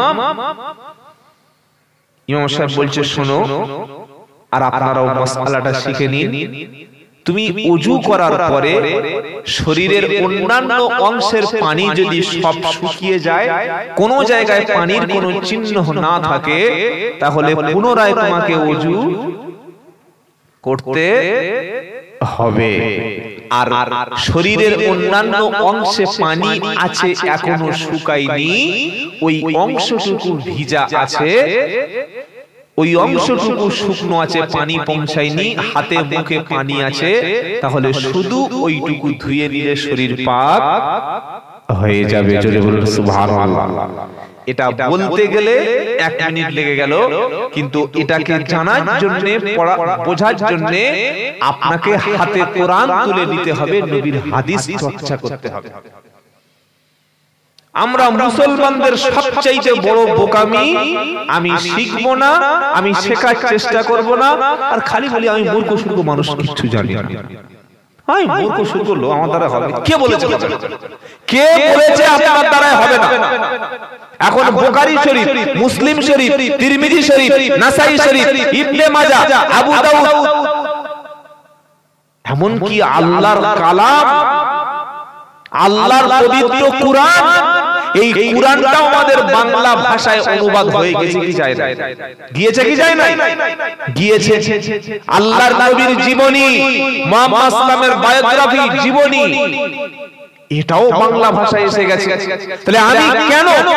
ইমাম সাহেব বলছে শোনো, আর আপনারাও মাসআলাটা শিখে নিন। তুমি ওযু করার পরে শরীরের অন্যান্য অংশের পানি যদি সব শুকিয়ে যায়, কোন জায়গায় পানির কোনো চিহ্ন না থাকে, তাহলে পুনরায় তোমাকে ওযু করতে হবে। আর শরীরের অন্যান্য অংশে পানি আছে এখনো শুকায়নি, ওই অংশটুকু ভিজা আছে, ওই অংশটুকু শুকনো আছে, পানি পৌঁছায়নি, হাতে মুখে পানি আছে, তাহলে শুধু ওইটুকু ধুয়ে নিলে শরীর পাক হয়ে যাবে। জোরে বলুন সুবহানাল্লাহ। এটা বলতে গেলে 1 মিনিট লেগে গেল, কিন্তু এটাকে জানার জন্য, বোঝার জন্য আপনাকে হাতে কোরআন তুলে নিতে হবে, নবীর হাদিস চর্চা করতে হবে। আমরা মুসলমানদের সবচাইতে বড় বোকামি, আমি শিখবো না, আমি শেখার চেষ্টা করব না, আর খালি বলি আমি মূর্খ সূর্খ মানুষ, কিছু জানি না। আমি মূর্খ সূর্খ লোক, আমার দ্বারা হবে। কে বলেছে? কে বলেছে আপনার দ্বারা হবে না? এখন বুখারী শরীফ, মুসলিম শরীফ, তিরমিজি শরীফ, নাসাই শরীফ, ইবনে মাজাহ, আবু দাউদ, এমন কি আল্লাহর কালাম, আল্লাহর পবিত্র কুরআন, এই কুরআনটাও আমাদের বাংলা ভাষায় অনুবাদ হয়ে গেছে কি যায় না? গিয়েছে কি যায় না? গিয়েছে। আল্লাহর নবীর জীবনী, মুহাম্মদ সাল্লামের বায়োগ্রাফি, জীবনী, এটাও বাংলা ভাষায় এসে গেছে। তাহলে আমি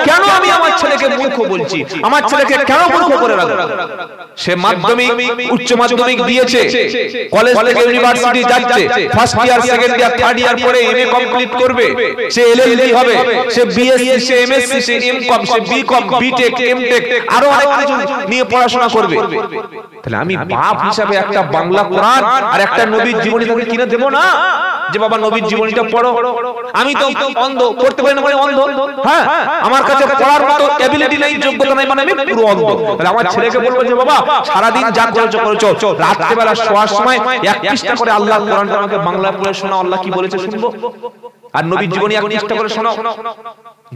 কেন আমি আমার ছেলেকে মূর্খ বলছি? আমার ছেলেকে কেন মূর্খ করে রাখবো? সে মাধ্যমিক, উচ্চ মাধ্যমিক দিয়েছে, কলেজ থেকে ইউনিভার্সিটি যাচ্ছে, first year, second year, third year পরে এমএ কমপ্লিট করবে, সে এলএলবি হবে, সে বিএসসি, সে এমএসসি, সে এমকম, সে বিকম, বিটেক, এমটেক, আরো অনেক কিছু নিয়ে পড়াশোনা করবে। তাহলে আমি বাপ হিসাবে একটা বাংলা কোরআন আর একটা নবীর জীবনী তাকে কিনে দেব না যে বাবা নবীর জীবনীটা পড়ো? আমি তো অন্ধ, পড়তে পারি না মানে অন্ধ। হ্যাঁ, আমার কাছে পড়ার মতো এবিলিটি নাই, যোগ্যতা নাই, মানে আমি পুরো অন্ধ। তাহলে আমার ছেলেকে বলবো যে বাবা সারাদিন যা করেছো, রাত্রে বেলা শোয়ার সময় এক পৃষ্ঠা করে আল্লাহর কোরআনটা আমাকে বাংলা পড়ে শোনাও, আল্লাহ কি বলেছে শুনবো, আর নবীর জীবনী এক পৃষ্ঠা করে শোনাও।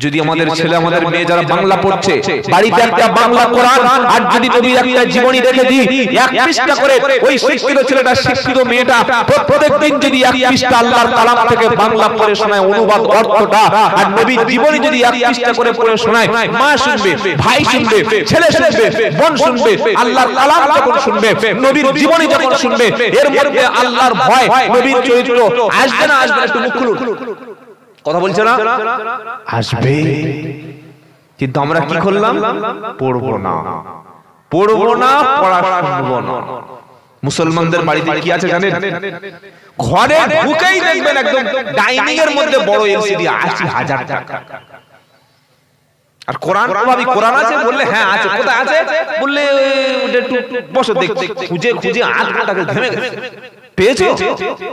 যদি আমাদের ছেলে, আমাদের মেয়ে যারা বাংলা পড়ছে, বাড়িতে একটা বাংলা কোরআন আর যদি নবীর একটা জীবনী রেখে দিই এক পৃষ্ঠা করে, ওই শিক্ষিত ছেলেটা, শিক্ষিত মেয়েটা প্রত্যেকদিন যদি এক পৃষ্ঠা আল্লাহর কালাম থেকে বাংলা পড়ে শোনায়, অনুবাদ অর্থটা, আর নবীর জীবনী যদি এক পৃষ্ঠা করে পড়ে শোনায়, মা শুনবে, ভাই শুনবে, ছেলে শুনবে, বোন শুনবে, আল্লাহর কালাম যখন শুনবে, নবীর জীবনী যখন শুনবে, এর মধ্যে আল্লাহর ভয়, নবীর চরিত্র আসবে না? আসবে না? একটু মুখ খুলুন, কথা বলছে না? আসবে। কিন্তু আমরা কি করলাম? পড়বো না, পড়া শুনবো না। মুসলমানদের বাড়িতে কি আছে জানেন? ঘরে ঢুকেই দেখবেন একদম ডাইনিং এর মধ্যে বড় এলসিডি, 80,000 টাকা। আর কোরআন, ভাবি কোরআন আছে বললে হ্যাঁ আছে। কোথায় আছে বললে একটু বসো, দেখছি খুঁজে 8 ঘন্টা ঘেমে গেছে। পেয়েছো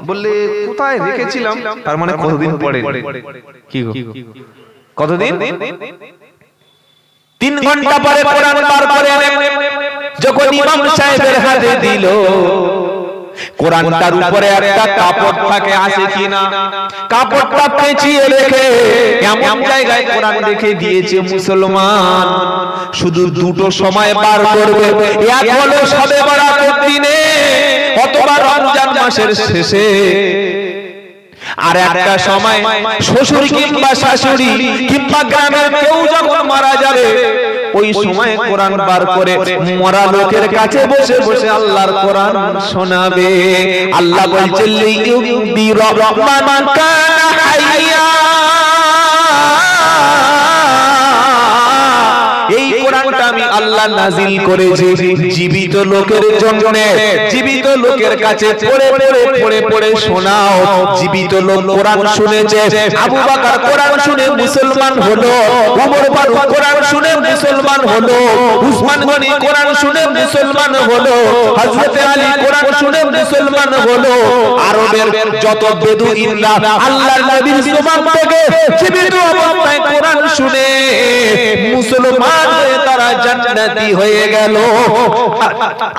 বললে কোথায় রেখেছিলাম, তার মানে কতদিন পরে। কি গো, কতদিন? 3 ঘন্টা পরে কোরআন বার করে যখন ইমাম সাহেবের হাতে দিল, কোরআনটার উপরে একটা কাপড় থাকে, আছে কিনা? কাপড়টা পেঁচিয়ে রেখে এমন জায়গায় কোরআন রেখে দিয়েছে মুসলমান শুধু দুটো সময় বার করবে, এক হলো শবে বরাতের দিনে অথবা রমজান মাসের শেষে, আর একটা সময় শ্বশুর কিংবা শাশুড়ি কিংবা গ্রামের কেউ যখন মারা যাবে, ওই সময় কোরআন বার করে মরা লোকের কাছে বসে বসে আল্লাহর কোরআন শোনাবে। আল্লাহ বলছেন লিইউযির রহমান কানা হাইয়া, এই কোরআনটা আমি আল্লাহ নাজিল করেছি জীবিত লোকের জন্য, জীবিত লোকের কাছে পড়ে শোনাও। জীবিত লোক কোরআন শুনেছে, আবু বকর কোরআন শুনে মুসলমান হলো, ওমর ফারুক কোরআন শুনে মুসলমান হলো, উসমান গনি কোরআন শুনে মুসলমান হলো, হযরত আলী কোরআন শুনে মুসলমান হলো। আরবের যত বেদুইনরা আল্লাহর নবীর জবান থেকে জীবিত অবস্থায় কোরআন শুনে মুসলমান হয়ে তারা জান্নাতি হয়ে গেল।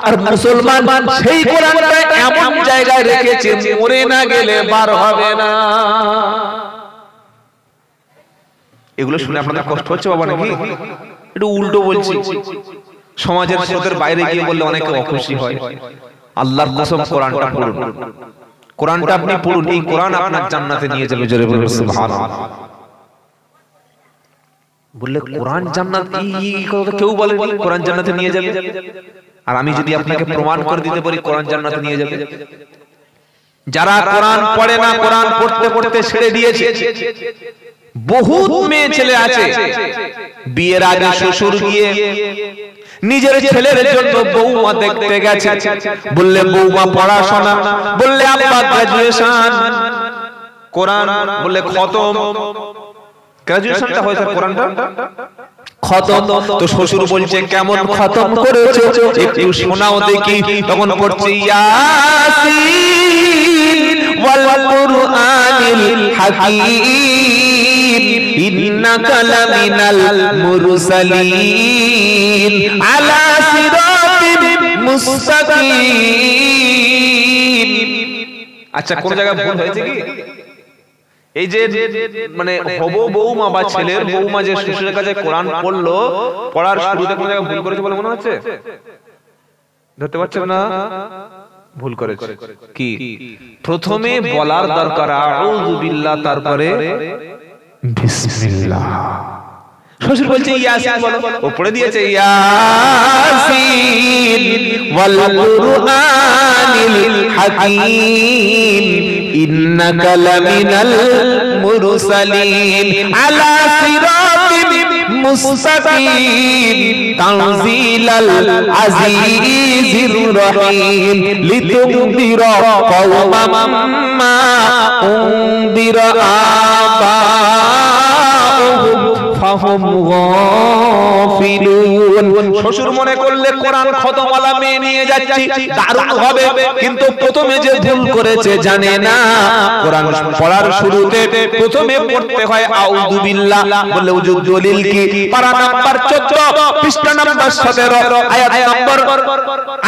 আর মুসলমান সেই কোরআনটা এমন জায়গায় রেখেছে মরে না গেলে বার হবে না। এগুলো শুনে আপনাদের কষ্ট হচ্ছে বাবা নাকি? একটু উল্টো বলছি, সমাজের স্রোতের বাইরে গিয়ে বললে অনেকে অখুশি হয়। আল্লাহর কসম কোরআনটা পড়ুন, কোরআনটা আপনি পড়ুন, এই কোরআন আপনার জান্নাতে নিয়ে যাবে। জোরে বলুন সুবহানাল্লাহ। বললে কোরআন জান্নাত, এই কথা কেউ বলে কোরআন জান্নাতে নিয়ে যাবে। আর আমি যদি আপনাকে প্রমাণ করে দিতে পারি কোরআন জান্নাতে নিয়ে যাবে। যারা কোরআন পড়ে না, কোরআন পড়তে পড়তে ছেড়ে দিয়েছে, বহুত মেয়ে ছেলে আছে বিয়ের আগে শ্বশুর গিয়ে নিজের ছেলের জন্য বৌমা দেখতে গেছে, বললে বৌমা পড়াশোনা, বললে আব্বা গ্রাজুয়েশন, কোরআন বললে খতম। গ্রাজুয়েশনটা হয়েছে, কোরআনটা খতম। তো শ্বশুর বলছে কেমন খতম করেছো একটু শোনাও দেখি। তখন পড়ছে ইয়াসিন ওয়াল কুরআনিল হাকীম ইন্নাকা লামিনাল মুরসালিন আলা সিরাতিম মুস্তাকিম। আচ্ছা, কোন জায়গায় ভুল হয়েছে কি? এই যে মানে হবো বৌমা বা ছেলের বৌমা যে শ্বশুরের কাছে কোরআন পড়লো, পড়ার শুরুতে কোন জায়গায় ভুল করেছে বলে মনে হচ্ছে? ধরতে পারছেন না? ভুল করেছে কি? প্রথমে বলার দরকার আউযু বিল্লাহ, তারপরে বিসমিল্লাহ। শ্বশুর বলছে ইয়াসিন বলো, ও পড়ে দিয়েছে ইয়াসিন ওয়াল কুরআনিল হাকীম ইন্নাকা লামিনাল মুরসালিন আলা সিরাতিন মুস্তাকিম তানজিলাল আজিজির রহিম লিতুনদিরা কওমান মা উনদিরা আবাউহুম ফাহুম গাফিলুন। শ্বশুর মনে করলে কোরআন খতমওয়ালা মেয়ে নিয়ে যাচ্ছি, দারুণ হবে, কিন্তু প্রথমে যে ভুল করেছে জানে না। কোরআন পড়ার শুরুতে প্রথমে পড়তে হয় আউযু বিল্লাহ, বলে হুজুর দলিল কি? পারা নাম্বার 14 পৃষ্ঠা নাম্বার 17 আয়াত নাম্বার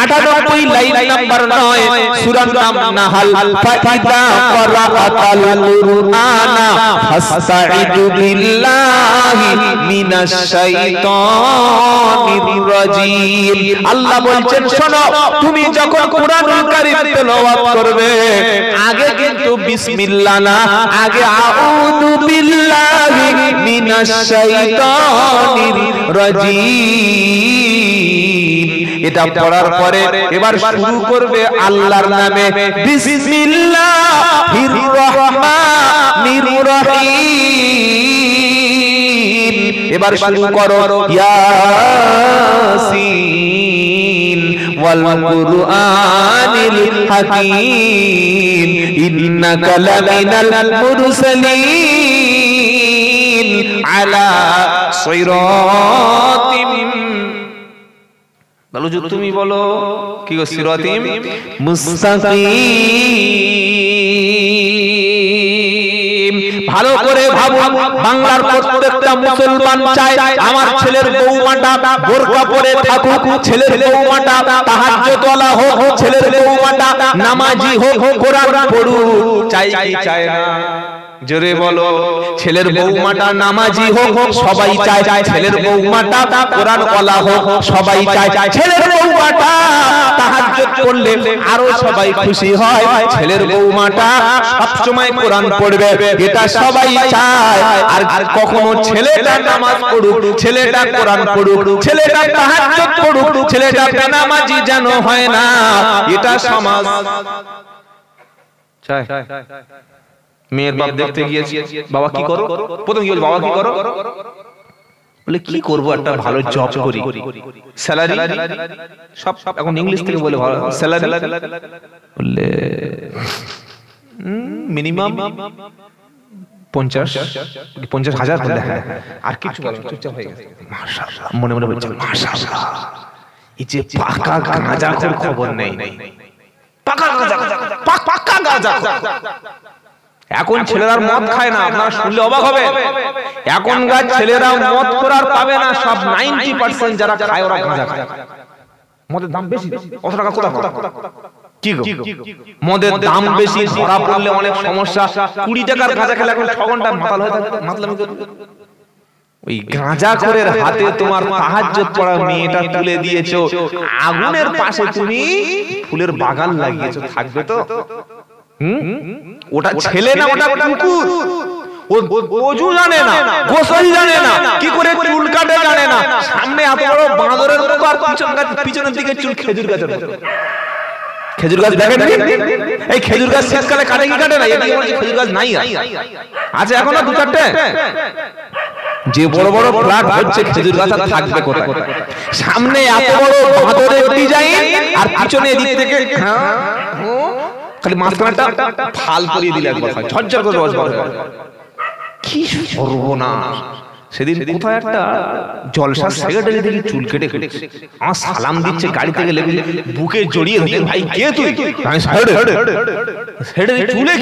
98 লাইন নাম্বার 9 সূরার নাম নাহাল। ফাইদা ক্বারাআতাল কুরআনা ফাসতাইযু বিল্লাহি মিনাশ শাইতানির রাজিম। আল্লাহ বলছেন শোনো, তুমি যখন কোরআনুল কারীম তেলাওয়াত করবে আগে কিন্তু বিসমিল্লাহ না, আগে আউযু বিল্লাহি মিনাশ শাইতানির রাজিম। এটা পড়ার পরে এবার শুরু করবে আল্লাহর নামে, বিসমিল্লাহির রহমানির রহিম। এবার শুরু করো ইয়াসিন ওয়াল কুরআনিল হাকীম ইন্নাকা লামিনাল মুরসালিন আলা সিরাতিম। বলো যে তুমি বলো কি গো, সিরাতিম মুস্তাকিম। ভালো করে ভাবো, বাংলার প্রত্যেকটা মুসলমান চায় আমার ছেলের বৌমাটা বোরকা পরে থাকুক, ছেলের বৌমাটা তাহাজ্জুদওয়ালা হোক, ছেলের বৌমাটা নামাজি হোক, কোরআন পড়ুক। চাই কি চায় না? জোরে বলো। ছেলের বৌমাটা নামাজি হোক, সবাই চায়। ছেলের বৌমাটা কোরআন ওয়ালা হোক, সবাই চায়। ছেলের বৌমাটা তাহাজ্জুদ পড়লে আরো সবাই খুশি হয়। ছেলের বৌমাটা সব সময় কোরআন পড়বে, এটা সবাই চায়। আর কখনো ছেলেটা নামাজ পড়ুক, ছেলেটা কোরআন পড়ুক, ছেলেটা তাহাজ্জুদ পড়ুক, ছেলেটা বেনামাজি যেন হয় না, এটা সমাজ চায়। মেয়ের বাপ দেখতে গিয়েছে, বাবা কি করো? প্রথম কি বল, বাবা কি করো? বলে কি করবো, একটা ভালো জব করি, স্যালারি সব এখন ইংলিশ থেকে বলে ভালো স্যালারি, বললে মিনিমাম 50,000 বলে। আর কিছু বলে চুপচাপ হয়ে গেছে। মাশাআল্লাহ, মনে মনে বলছে মাশাআল্লাহ, এই যে পাকা গাঁজাখোর খবর নেই, পাকা গাঁজা। এখন ছেলেরা মদ খায় না, আপনারা শুনলে অবাক হবে। এখনকার ছেলেরা মদ করার পাবে না, সব 90% যারা খায় ওরা গাঁজা খায়। মদের দাম বেশি, কত টাকা কোথা কি গো? মদের দাম বেশি, ধরা পড়লে অনেক সমস্যা। 20 টাকার গাঁজা খেলে এখন 6 ঘন্টা মাতাল হয়ে থাকে, মাতলামি করে। ওই গাঁজাখোরের হাতে তোমার তাহাজ্জুদ পড়া মেয়েটা তুলে দিয়েছো, আগুনের পাশে তুমি ফুলের বাগান লাগিয়েছো, থাকবে তো? ওটা ছেলে না, ওটা কুকুর। ও ওযু জানে না, গোসল জানে না, কি করে চুল কাটে জানে না। সামনে এত বড় বাঁদরের মতো, আর পিছনের দিকে চুল খেজুর গাছের মতো। খেজুর গাছ দেখেন, এই খেজুর গাছ শীতকালে কাটে কি কাটে না? এদিকে খেজুর গাছ নাই, আছে এখনো 2-4টে। যে বড় বড় ফ্ল্যাট হচ্ছে, খেজুর গাছ আর থাকবে কোথায়? সামনে এত বড় বাঁদরের ডিজাইন, আর পিছনে এদিক থেকে খালি মাঝখানটা ফাল করিয়ে দিলে একবার ঝরঝর করে রস বার হয়। কি সর্বনাশ! সেদিন কোথায় একটা জলসা সেক্রেটারি দেখি চুল কেটে কেটেছে, আমার সালাম দিচ্ছে, গাড়ি থেকে লেগে বুকে জড়িয়ে ধরে, ভাই কে তুই? আমি সেক্রেটারি চুলে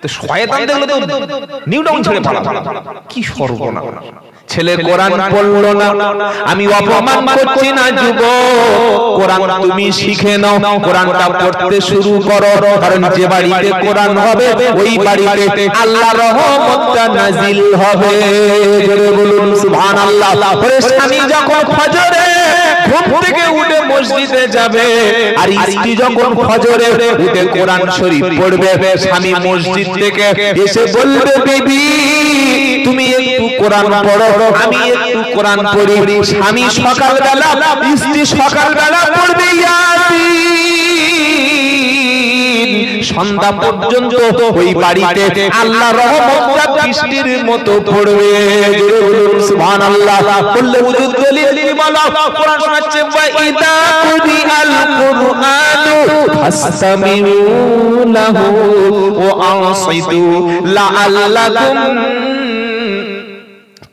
তো শয়তান দেখলে তো নিউটাউন ছেড়ে পালা। কি সর্বনাশ! ছেলে কোরআন পড়লো না, আমি অপমান করছি না যুবক, কোরআন তুমি শিখে নাও, কোরআনটা পড়তে শুরু করো। কারণ যে বাড়িতে কোরআন হবে ওই বাড়িতে আল্লাহর রহমতটা নাজিল হবে। জোরে বলুন সুবহানাল্লাহ। স্বামী যখন ফজরে ঘুম থেকে উঠে মসজিদে যাবে, আর স্ত্রী যখন ফজরে উঠে কোরআন শরীফ পড়বে, স্বামী মসজিদ থেকে এসে বলবে, বিবি তুমি একটু কোরআন পড়ো, আমি একটু কোরআন পড়ি। স্বামী সকালবেলা, স্ত্রী সকালবেলা পড়বে ইয়াসিন, সন্ধ্যা পর্যন্ত ওই বাড়িতে আল্লাহর রহমতটা বৃষ্টির মতো পড়বে। সুবহানাল্লাহ বললে হুজুর দলিল কি বলো? কোরআন শোনাচ্ছে ওয়া ইদা কুরিআল কুরআনু ফাসতামিউ লাহু ওয়া আনসিতু লাআল্লাকুম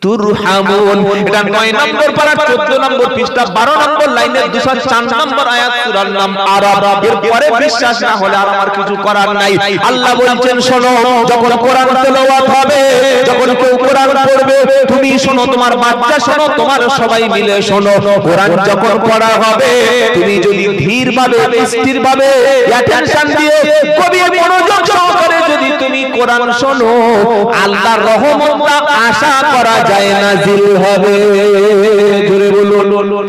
তুরহামুন। এটা 9 নম্বর পারা 14 নম্বর পৃষ্ঠা 12 নম্বর লাইনের 204 নম্বর আয়াত সূরার নাম আরাব। এরপরে বিশ্বাস না হলে আর আমার কিছু করার নাই। আল্লাহ বলছেন শোনো, যখন কোরআন তেলাওয়াত হবে, যখন কেউ কোরআন পড়বে, তুমি শোনো, তোমার বাচ্চা শোনো, তোমার সবাই মিলে শোনো। কোরআন যখন পড়া হবে, তুমি যদি ধীরভাবে, স্থিরভাবে, অ্যাটেনশন দিয়ে, গভীর মনোযোগ সহকারে যদি তুমি কোরআন শোনো, আল্লাহর রহমতটা আশা করা যায় নাজিল হবে। জোরে বলুন।